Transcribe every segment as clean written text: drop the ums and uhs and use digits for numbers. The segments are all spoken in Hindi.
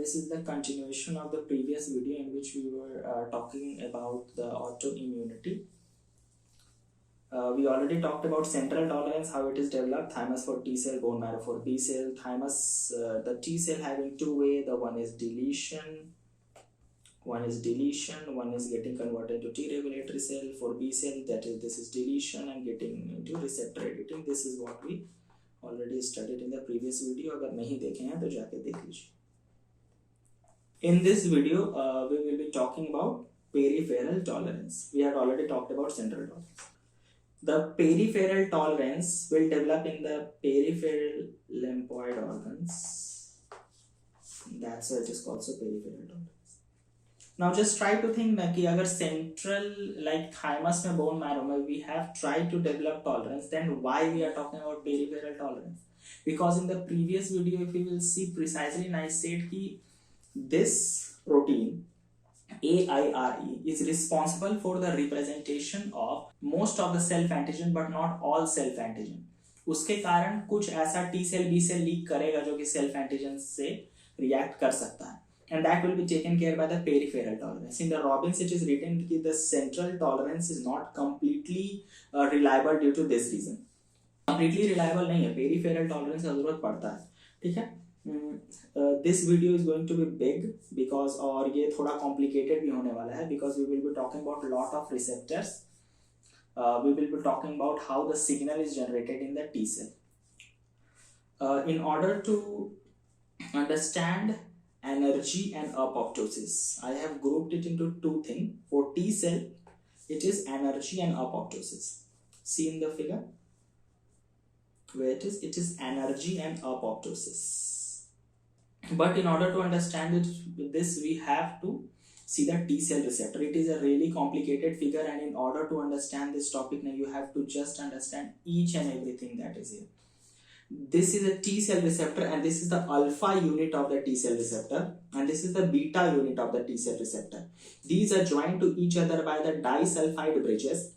this is the continuation of the previous video in which we were talking about the autoimmunity. We already talked about central tolerance, how it is developed, thymus for T cell, bone marrow for B cell. Thymus, the T cell having two ways, the one is deletion, one is getting converted to T regulatory cell. For B cell, that is, this is deletion and getting into receptor editing. This is what we already studied in the previous video. अगर नहीं देखे हैं तो जाके देख लीजिए. In this video, we will be talking about peripheral tolerance. We had already talked about central tolerance. The peripheral tolerance will develop in the peripheral lymphoid organs. That's why it is called also peripheral tolerance. Now just try to think that अगर central like thymus में bone marrow में we have tried to develop tolerance, then why we are talking about peripheral tolerance? Because in the previous video, if you will see precisely, I said कि this protein AIRE is responsible for the representation of most of the self antigen but not all self antigen. उसके कारण कुछ ऐसा T cell B cell leak करेगा जो कि self antigen से react कर सकता है. And that will be taken care by the peripheral tolerance. In the Robbins, it is written that the central tolerance is not completely reliable due to this reason. Completely reliable नहीं है, peripheral tolerance का जरूरत पड़ता है, ठीक है. This video is going to be big because और ये थोड़ा complicated भी होने वाला है because we will be talking about a lot of receptors. We will be talking about how the signal is generated in the T cell. In order to understand energy and apoptosis, I have grouped it into two things. For T cell, it is energy and apoptosis. See in the figure where it is energy and apoptosis. But in order to understand this, we have to see the T cell receptor. It is a really complicated figure, and in order to understand this topic, now you have to just understand each and everything that is here. This is a T cell receptor, and this is the alpha unit of the T cell receptor, and this is the beta unit of the T cell receptor. These are joined to each other by the disulfide bridges.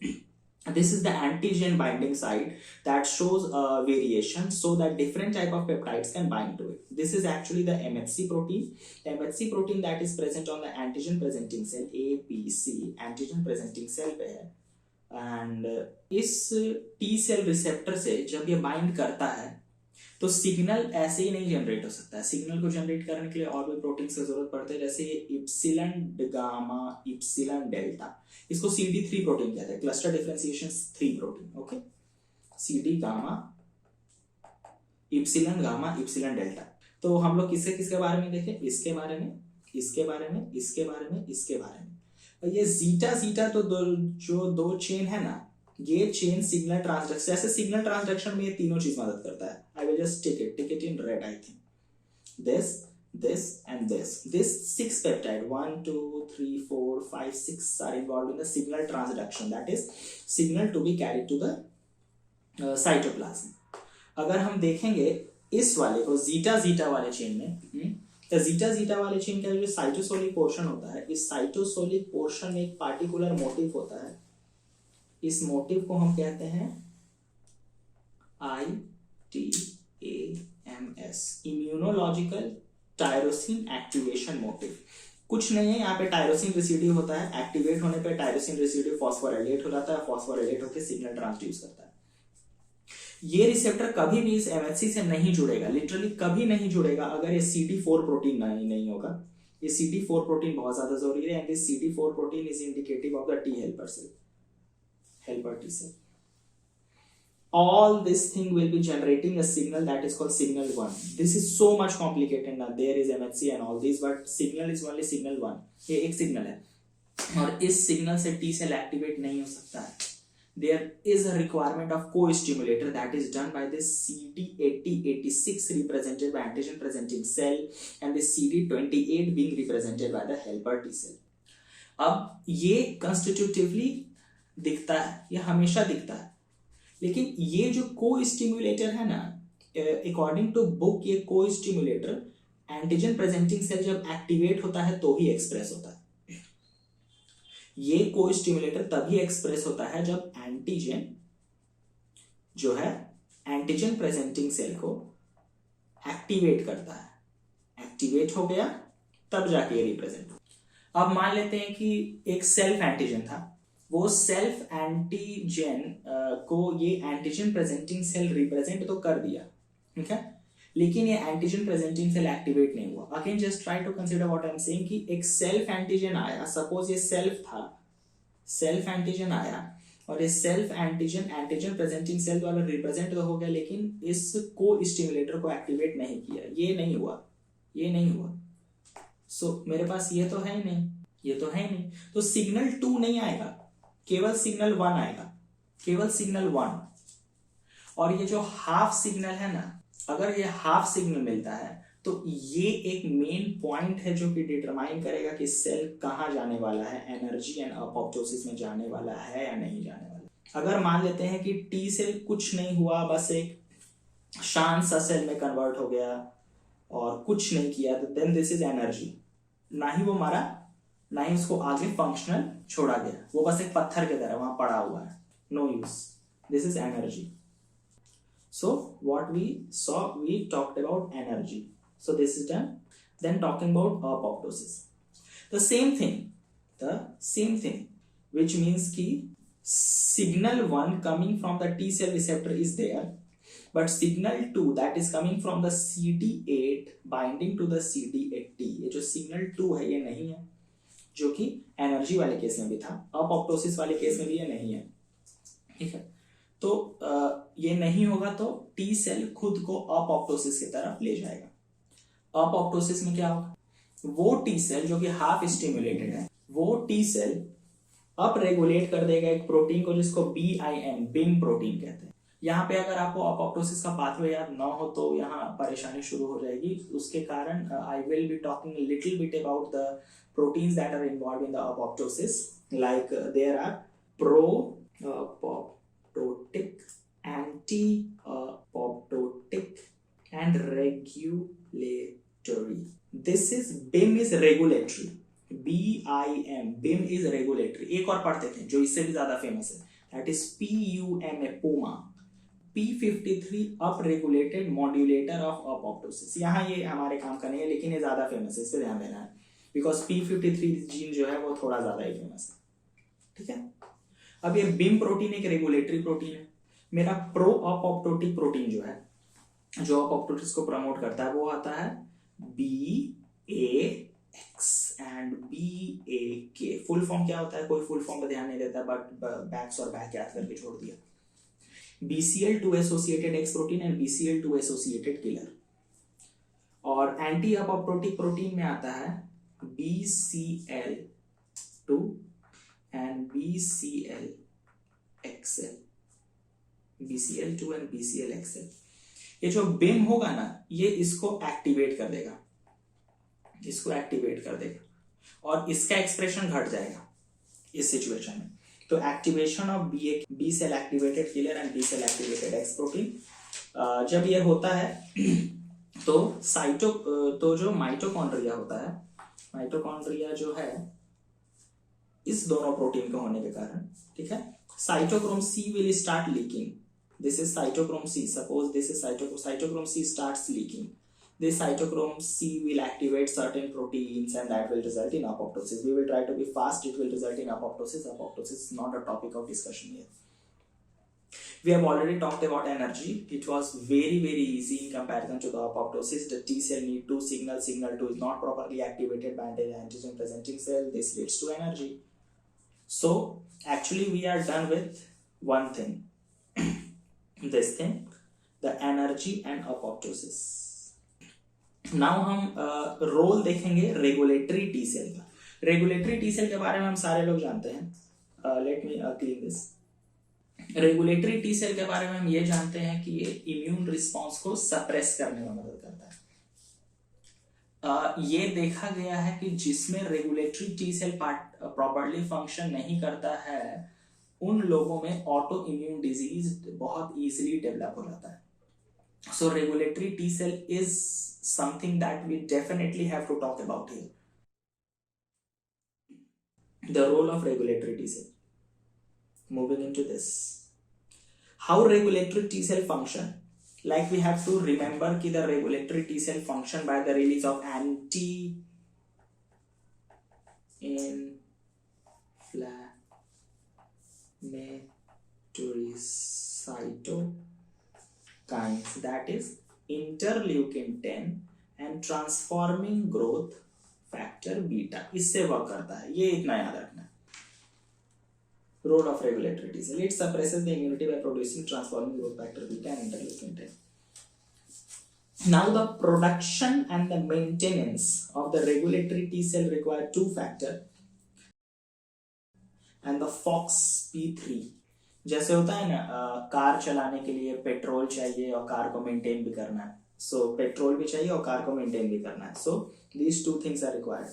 This is the antigen binding site that shows variation so that different type of peptides can bind to it. This is actually the MHC protein. The MHC protein that is present on the antigen presenting cell APC, antigen presenting cell पे है. And इस T cell receptor से जब ये bind करता है तो सिग्नल ऐसे ही नहीं जनरेट हो सकता है. सिग्नल को जनरेट करने के लिए और भी प्रोटीन की जरूरत पड़ती है, जैसे ये इप्सिलन गामा इप्सिलन डेल्टा. इसको CD3 प्रोटीन कहते हैं, cluster differentiation 3 protein. Okay, CD gamma इप्सिलन delta. तो हम लोग किसके बारे में देखें? इसके बारे में, इसके बारे में, इसके बारे में, इसके बारे में. और ये जीटा तो जो दो चेन है ना, ये चेन सिग्नल ट्रांसडक्शन, ऐसे सिग्नल ट्रांसडक्शन में ये तीनों चीज मदद करता है. I will just tick it in red. I think this and this 6 peptide 1 2 3 4 5 6 are involved in the signal transduction, that is signal to be carried to the cytoplasm. अगर हम देखेंगे इस वाले को जीटा वाले चेन में, तो जीटा वाले चेन का जो साइटोसोलिक पोर्शन होता है, इस साइटोसोलिक पोर्शन में एक पार्टिकुलर मोटिव होता है. इस मोटिव को हम कहते हैं ITAMS, immunological tyrosine activation motive. कुछ नहीं है, यहाँ पे टायरोसिन रेसिड्यू होता है. एक्टिवेट होने पे टायरोसिन रेसिड्यू फॉस्फोराइलेट हो जाता है, फॉस्फोराइलेट होकर सिग्नल ट्रांसड्यूस करता है. ये रिसेप्टर कभी भी इस MHC से नहीं जुड़ेगा, लिटरली कभी नहीं जुड़ेगा अगर ये CD4 प्रोटीन नहीं होगा. ये CD4 प्रोटीन बहुत ज्यादा जरूरी है, and CD4 protein is indicative of the T helper T cell. All this thing will be generating a signal that is called signal 1. This is so much complicated now. There is MHC and all these, but signal is only signal 1. ये एक सिग्नल है और इस सिग्नल से T cell एक्टिवेट नहीं हो सकता है. There is a requirement of co-stimulator that is done by this CD80-86 represented by antigen presenting cell and this CD28 being represented by the helper T cell. अब ये constitutively दिखता है, ये हमेशा दिखता है, लेकिन ये जो को-स्टिम्युलेटर है ना, अकॉर्डिंग टू बुक ये को-स्टिम्युलेटर एंटीजन प्रेजेंटिंग सेल जब एक्टिवेट होता है तो ही एक्सप्रेस होता है. ये को-स्टिम्युलेटर तभी एक्सप्रेस होता है जब एंटीजन जो है एंटीजन प्रेजेंटिंग सेल को एक्टिवेट करता है. एक्टिवेट हो गया तब जाके ये रिप्रेजेंट। अब मान लेते हैं कि एक सेल्फ एंटीजन था, वो सेल्फ एंटीजन को ये एंटीजन प्रेजेंटिंग सेल रिप्रेजेंट तो कर दिया, ठीक है, लेकिन ये एंटीजन प्रेजेंटिंग सेल एक्टिवेट नहीं हुआ। Again just try to consider what I am saying कि एक सेल्फ एंटीजन आया, सपोज ये सेल्फ था, सेल्फ एंटीजन आया और ये self antigen antigen presenting cell द्वारा रिप्रेजेंट तो हो गया, लेकिन इस को स्टिमुलेटर को एक्टिवेट नहीं किया, ये नहीं हुआ, ये नहीं हुआ। सो मेरे पास ये तो है ही नहीं, ये तो है नहीं, तो सिग्नल 2 नहीं आएगा, केवल सिग्नल 1 आएगा, केवल सिग्नल 1। और ये जो हाफ सिग्नल है ना, अगर ये हाफ सिग्नल मिलता है तो ये एक मेन पॉइंट है जो कि डिटरमाइन करेगा कि सेल कहाँ जाने वाला है, एनर्जी एंड अपोप्टोसिस में जाने वाला है या नहीं जाने वाला। अगर मान लेते हैं कि टी सेल कुछ नहीं हुआ, बस एक शांत सा सेल में कन्वर्ट हो गया और कुछ नहीं किया, तो देन दिस इज एनर्जी। ना ही वो मरा, ना ही उसको आगे फंक्शनल छोड़ा गया, वो बस एक पत्थर की तरह वहां पड़ा हुआ है, no use, this is energy. So what we saw, we talked about energy. So this is done. Then talking about apoptosis. The same thing, which means कि signal 1 coming from the T cell receptor is there, but signal 2 that is coming from the CD8 binding to the CD8T, ये जो signal 2 है ये नहीं है, जो कि एनर्जी वाले केस में भी था, अपॉप्टोसिस वाले केस में भी ये नहीं है, ठीक है। तो ये नहीं होगा तो टी सेल खुद को अपॉप्टोसिस की तरफ ले जाएगा। अपॉप्टोसिस में क्या होगा, वो टी सेल जो कि हाफ स्टिमुलेटेड है, वो टी सेल अप रेगुलेट कर देगा एक प्रोटीन को जिसको BIM बिम प्रोटीन कहते हैं। यहाँ पे अगर आपको अपॉप्टोसिस का पाथवे याद ना हो तो यहाँ परेशानी शुरू हो जाएगी, उसके कारण I will be talking little bit about the proteins that are involve in the apoptosis, like there are apoptotic, anti-apoptotic and regulatory. This is BIM is regulatory, BIM BIM is regulatory। एक और पढ़ते थे जो इससे भी ज्यादा फेमस है, that is PUMA PUMA, P53 up regulated modulator of apoptosis। यहाँ ये हमारे काम का नहीं है, लेकिन ये ज्यादा फेमस है, इस पे ध्यान देना है, बिकॉज P53 जीन जो है वो थोड़ा ज्यादा ही फेमस है, ठीक है। अब ये बिम प्रोटीन एक रेगुलेटरी प्रोटीन है, मेरा प्रो अपॉप्टोटिक प्रोटीन जो है, जो अपॉप्टोसिस को प्रमोट करता है, वो आता है BAX and BAK। Full form क्या होता है, कोई फुल फॉर्म पर ध्यान नहीं देता, बट बैक्स और बैक याद करके छोड़ दिया। BCL2 associated x protein and BCL2 associated killer. और एंटी अपॉप्टोटिक प्रोटीन में आता है BCL2 and BCLXL, BCL2 and BCLXL। ये जो बिम होगा ना, ये इसको एक्टिवेट कर देगा, इसको एक्टिवेट कर देगा और इसका एक्सप्रेशन घट जाएगा इस सिचुएशन में। तो activation of B cell activated killer and B cell activated X protein जब ये होता है तो तो जो माइटोकॉन्ड्रिया होता है, माइटोकॉन्ड्रिया जो है इस दोनों प्रोटीन के होने के कारण, ठीक है, cytochrome C will start leaking. This is cytochrome C. Suppose this is cytochrome C starts leaking. This cytochrome C will activate certain proteins and that will result in apoptosis. We will try to be fast. It will result in apoptosis. Apoptosis is not a topic of discussion here. We have already talked about energy. It was very easy in comparison to the apoptosis. The T cell need 2 signals. Signal 2 is not properly activated by the antigen presenting cell. This leads to energy. So actually we are done with one thing, this thing, the energy and apoptosis. Now हम रोल देखेंगे रेगुलेटरी टी सेल का। रेगुलेटरी टी सेल के बारे में हम सारे लोग जानते हैं, let me clean this. Regulatory T cell के बारे में हम ये जानते हैं कि ये इम्यून रिस्पॉन्स को सप्रेस करने में मदद करता है। ये देखा गया है कि जिसमें regulatory T cell properly function नहीं करता है, उन लोगों में ऑटो इम्यून डिजीज बहुत इजीली डेवलप हो जाता है। So regulatory T cell is something that we definitely have to talk about here. The role of regulatory T cell, moving into this, how regulatory T cell function. Like we have to remember कि the regulatory T cell function by the release of anti inflammatory cytokines, that is interleukin 10 and transforming growth factor beta, इससे वर्क करता है, ये इतना याद रखना है. Role of regulatory T cell, it suppresses the immunity by producing transforming growth factor beta and interleukin 10. Now the production and the maintenance of the regulatory T cell require two factors and the FOXP3. जैसे होता है ना, कार चलाने के लिए पेट्रोल चाहिए और कार को मेंटेन भी करना है, सो पेट्रोल भी चाहिए और कार को मेंटेन भी करना है, सो these two things are required.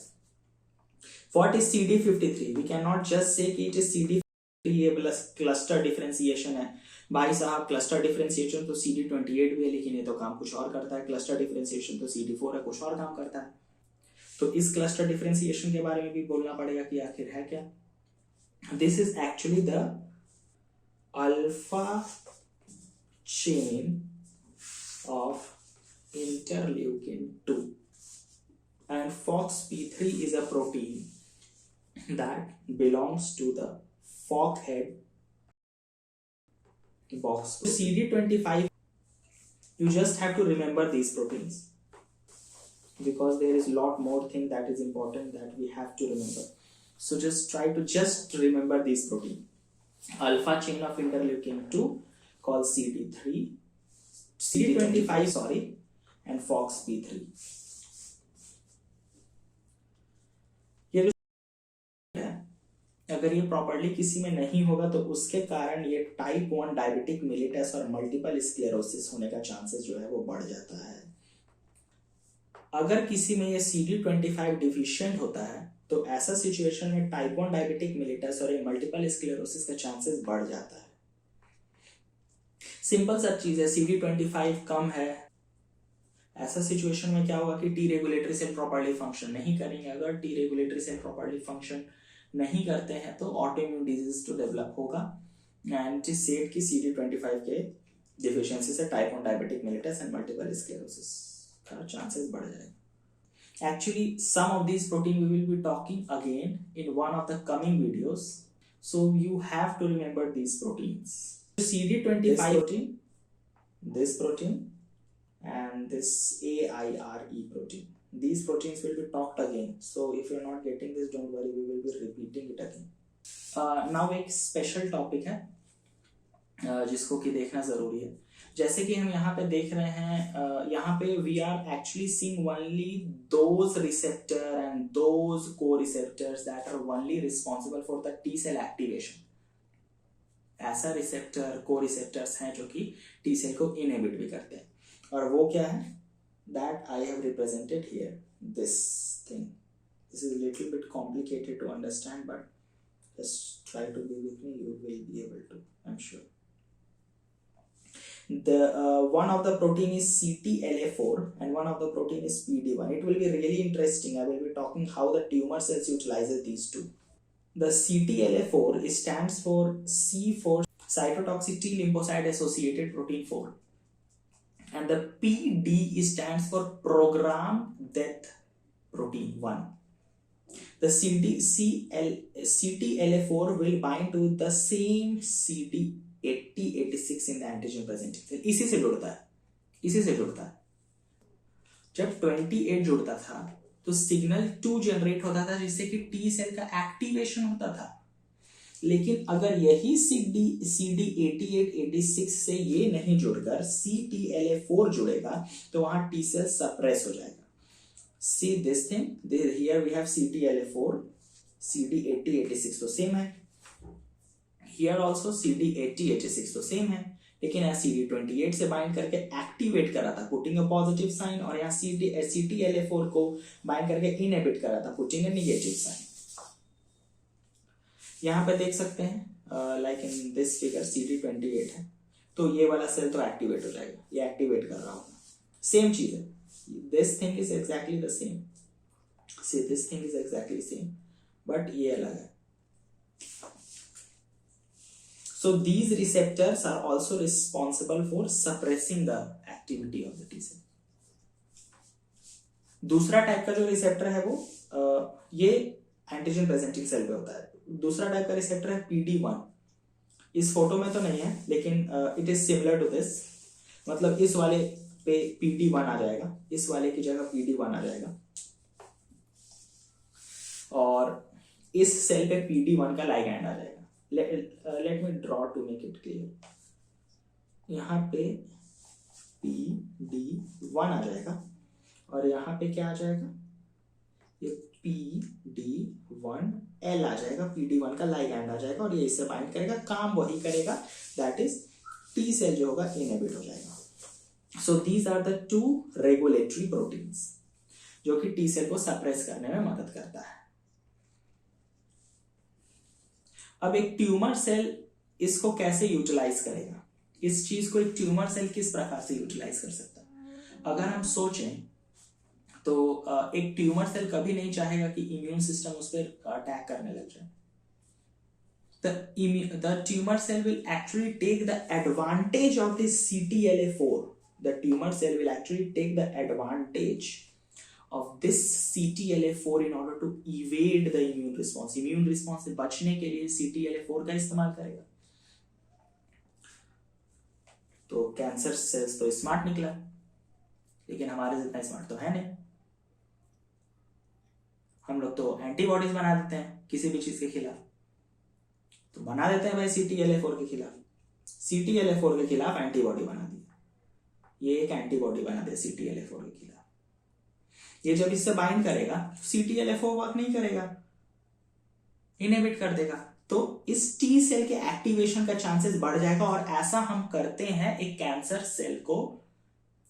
What is CD53? We cannot just say कि it is CD53 plus cluster differentiation है. भाई साहब क्लस्टर डिफरेंशिएशन तो CD28 भी है, लेकिन ये तो काम कुछ और करता है. क्लस्टर डिफरेंशिएशन तो CD4 है, कुछ और काम करता है. तो इस क्लस्टर डिफरेंशिएशन के बारे में भी बोलना पड़ेगा कि आखिर है क्या. This is actually the alpha chain of interleukin 2 and FOXP3 is a protein that belongs to the fork head box. CD25, you just have to remember these proteins because there is a lot more thing that is important that we have to remember. So just try to just remember these protein. Alpha chain of interleukin 2 called CD25 and FOXP3. अगर ये प्रॉपर्ली किसी में नहीं होगा तो उसके कारण ये टाइप 1 डायबिटिक मिलिटस और मल्टीपल स्क्लेरोसिस होने का चांसेस जो है वो बढ़ जाता है. अगर किसी में ये CD25 डिफिशिएंट होता है तो ऐसा सिचुएशन में टाइप 1 डायबिटिक मिलिटस और ये मल्टीपल स्क्लेरोसिस का चांसेस बढ़ जाता है. सिंपल सा चीज है, CD25 कम है, ऐसा सिचुएशन में क्या होगा कि T regulatory cell properly function नहीं करेंगे. अगर T regulatory cell properly function नहीं करते हैं तो ऑटोइम्यून डिजीज तो डेवलप होगा एंड इट इज सेड कि CD25 के डिफिशियंसी से type 1 diabetic mellitus and multiple sclerosis का चांसेस बढ़ जाएगा. Actually some of this protein we will be talking again in one of the coming videos, so you have to remember this proteins. CD25 protein, this protein and this AIRE protein. These proteins will be talked again, so if you're not getting this, don't worry, we will be repeating it again. Now एक स्पेशल टॉपिक है जिसको कि देखना जरूरी है. जैसे कि हम यहाँ पे देख रहे हैं, यहाँ पे we are actually seeing only those receptor and those co-receptors that are only responsible for the T cell activation. ऐसा रिसेप्टर को-रिसेप्टर्स हैं जो कि टी सेल को इनहिबिट भी करते हैं, और वो क्या है, that I have represented here, this thing. This is a little bit complicated to understand, but just try to be with me, you will be able to, I'm sure. The one of the protein is CTLA4 and one of the protein is PD1. It will be really interesting. I will be talking how the tumor cells utilizes these two. The CTLA4 stands for C4 cytotoxic T lymphocyte associated protein 4. And the PD stands for programmed death protein 1. The CTLA4 will bind to the same CD80-86 in the antigen presenting cell. इसी से जुड़ता है. जब 28 जुड़ता था तो सिग्नल 2 जनरेट होता था जिससे कि टी सेल का एक्टिवेशन होता था. लेकिन अगर यही CD88-86 से ये नहीं जुड़कर CTLA4 जुड़ेगा तो वहां टी सेल सप्रेस हो जाएगा. See this thing, here we have CTLA4, CD80-86 तो सेम है, here also CD80-86 तो सेम है, लेकिन यहाँ CD28 से बाइंड करके एक्टिवेट करा था पुटिंग अ पॉजिटिव साइन, और यहाँ CTLA4 को बाइंड करके इनहिबिट करा था पुटिंग अ नेगेटिव साइन. यहाँ पे देख सकते हैं like in this figure CD28 है तो ये वाला सेल तो एक्टिवेट हो जाएगा, ये एक्टिवेट कर रहा होगा. सेम चीज है, this thing is exactly the same, see this thing is exactly same, but ये अलग है. So these receptors are also responsible for suppressing the activity of the T cell. दूसरा टाइप का जो रिसेप्टर है वो ये एंटीजन प्रेजेंटिंग सेल पे होता है। दूसरा टाइप का रिसेप्टर है PD1, इस फोटो में तो नहीं है लेकिन it is similar to this, मतलब इस वाले पे PD1 आ जाएगा, इस वाले की जगह PD1 आ जाएगा, और इस सेल पे PD1 का लाइगैंड आ जाएगा। Let me draw two make it clear. यहाँ पे PD1 आ जाएगा और यहाँ पे क्या आ जाएगा, ये PD1L आ जाएगा, PD1 का लाइगैंड आ जाएगा और ये इससे बाइंड करेगा, काम वही करेगा, दैट इज T सेल जो होगा इनहिबिट हो जाएगा। So these are the two regulatory proteins जो कि T सेल को सप्रेस करने में मदद करता है। अब एक ट्यूमर सेल इसको कैसे यूटिलाइज करेगा, इस चीज को एक ट्यूमर सेल किस प्रकार से यूटिलाइज कर सकता है? अगर हम सोचें तो एक ट्यूमर सेल कभी नहीं चाहेगा कि इम्यून सिस्टम उस पर अटैक करने लग जाए। The tumor cell will actually take the advantage of this CTLA4. The tumor cell will actually take the advantage of this CTLA4 in order to evade the immune response. Immune response से बचने के लिए CTLA4 का इस्तेमाल करेगा। तो कैंसर सेल्स तो स्मार्ट निकला, लेकिन हमारे जितना स्मार्ट तो है नहीं। हम लोग तो एंटीबॉडीज बना देते हैं किसी भी चीज के खिलाफ, तो बना देते हैं भाई CTLA4 के खिलाफ, CTLA4 के खिलाफ एंटीबॉडी बना दी, ये एक एंटीबॉडी बना दे CTLA4 के खिलाफ। ये जब इससे बाइंड करेगा CTLA4 वर्क नहीं करेगा, इनहिबिट कर देगा, तो इस T सेल के एक्टिवेशन का चांसेस बढ़ जाएगा। और ऐसा हम करते हैं एक कैंसर सेल को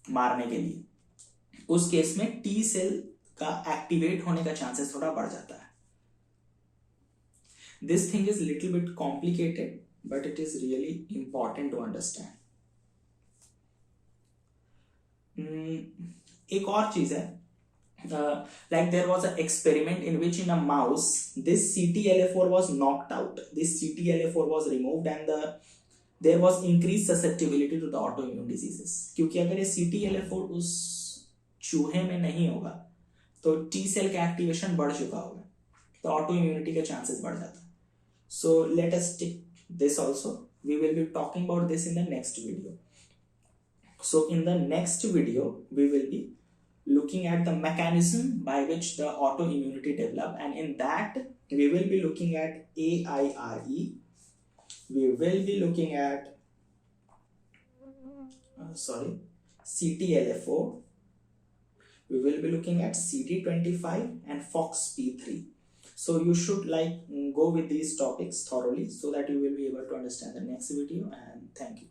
मारने के लिए, उस केस में T सेल का एक्टिवेट होने का चांसेस थोड़ा बढ़ जाता है। This thing is little bit complicated but it is really important to understand. एक और चीज है, like there was an experiment in which in a mouse this CTLA4 was knocked out, this CTLA4 was removed and there was increased susceptibility to the autoimmune diseases। क्योंकि अगर ये CTLA4 उस चूहे में नहीं होगा तो T सेल का एक्टिवेशन बढ़ चुका होगा, तो ऑटो इम्यूनिटी के चांसेस बढ़ जाता है। So let us take this also, we will be talking about this in the next video. So in the next video we will be looking at the mechanism by which the autoimmunity develop, and in that we will be looking at AIRE, we will be looking at CTLA4, we will be looking at CD25 and FOXP3. So you should go with these topics thoroughly so that you will be able to understand the next video, and thank you.